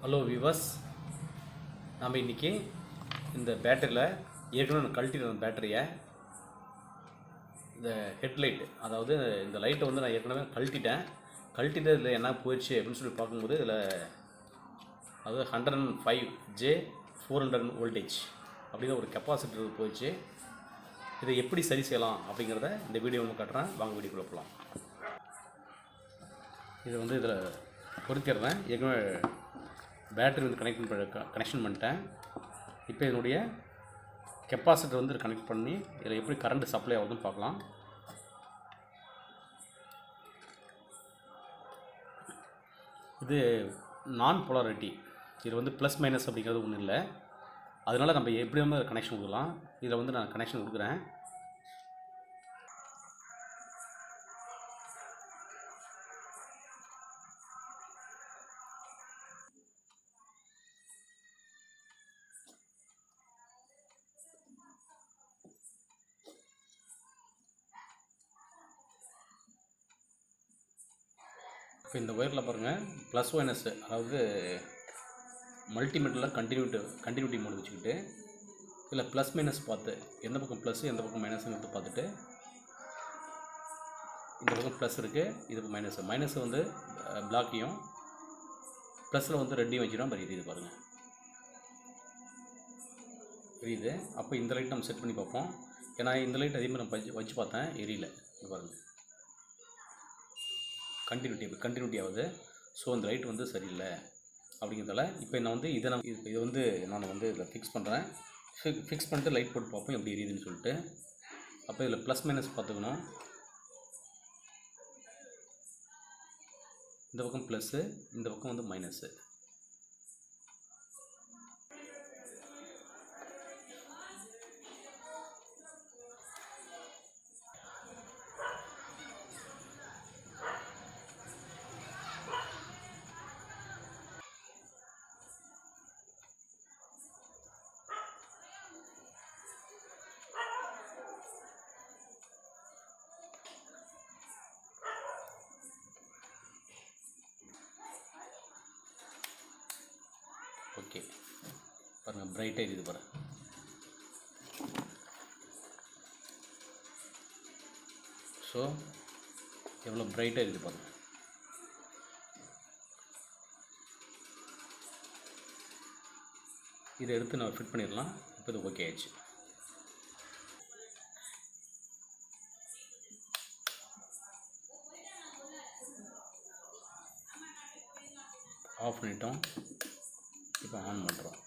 Hello viewers, நம்ம இன்றைக்கி இந்த பேட்டரியில் ஏற்கனவே நான் கழட்டின பேட்டரியை இந்த ஹெட்லைட், அதாவது இந்த லைட்டை வந்து நான் ஏற்கனவே கழட்டிட்டு இதில் என்ன போயிடுச்சு அப்படின்னு சொல்லி பார்க்கும்போது இதில் அதாவது 105J 400 வோல்டேஜ் அப்படிங்கிற ஒரு கெப்பாசிட்டர் போயிடுச்சு. இதை எப்படி சரி செய்யலாம் அப்படிங்கிறத இந்த வீடியோ ஒன்று காட்டுறேன். வாங்க வீடியோக்குள்ளே போகலாம். இது வந்து இதில் பொருத்திடுறேன். ஏற்கனவே பேட்டரி வந்து கனெக்ஷன் பண்ணிட்டேன். இப்போ இதனுடைய கெப்பாசிட்டர் வந்து கனெக்ட் பண்ணி இதில் எப்படி கரண்ட் சப்ளை ஆகுதுன்னு பார்க்கலாம். இது நான் போலாரிட்டி. இது வந்து ப்ளஸ் மைனஸ் அப்படிங்கிறது ஒன்றும் இல்லை. அதனால் நம்ம எப்படி வந்து கனெக்ஷன் கொடுக்கலாம். இதில் வந்து நான் கனெக்ஷன் கொடுக்குறேன். இப்போ இந்த ஒயரில் பாருங்கள், ப்ளஸ் மைனஸ், அதாவது மல்டிமீட்டரில் கண்டினியூட்டி மோடு வச்சுக்கிட்டு இதில் ப்ளஸ் மைனஸ் பார்த்து எந்த பக்கம் ப்ளஸ் எந்த பக்கம் மைனஸுங்கிறது பார்த்துட்டு இந்த பக்கம் ப்ளஸ் இருக்குது, இது மைனஸ் வந்து பிளாக்கையும் ப்ளஸில் வந்து ரெண்டையும் வச்சுடும். இது பாருங்கள் எரியுது. அப்போ இந்த லைட் நம்ம செட் பண்ணி பார்ப்போம். ஏன்னா இந்த லைட் அதே மாதிரி நம்ம வச்சு பார்த்தேன், எரியல. பாருங்கள், கண்டினியூட்டி ஆகுது. ஸோ இந்த லைட் வந்து சரியில்லை அப்படிங்கிறதால இப்போ நான் வந்து இதை வந்து நான் வந்து இதில் ஃபிக்ஸ் பண்ணுறேன். ஃபிக்ஸ் பண்ணிட்டு லைட் போட்டு பார்ப்போம் எப்படி எரியுதுன்னு சொல்லிட்டு. அப்போ இதில் ப்ளஸ் மைனஸ் பார்த்துக்கணும். இந்த பக்கம் ப்ளஸ்ஸு, இந்த பக்கம் வந்து மைனஸு. ஓகே, பாருங்கள், பிரைட்டாக இருக்குது பாருங்கள். ஸோ எவ்வளோ பிரைட்டாக இருக்குது பாருங்கள். இதை எடுத்து நம்ம ஃபிட் பண்ணிடலாம். இப்போ இது ஓகே ஆயிடுச்சு. ஆஃப் பண்ணிட்டோம். இப்போ ஆன் பண்ணுறோம்.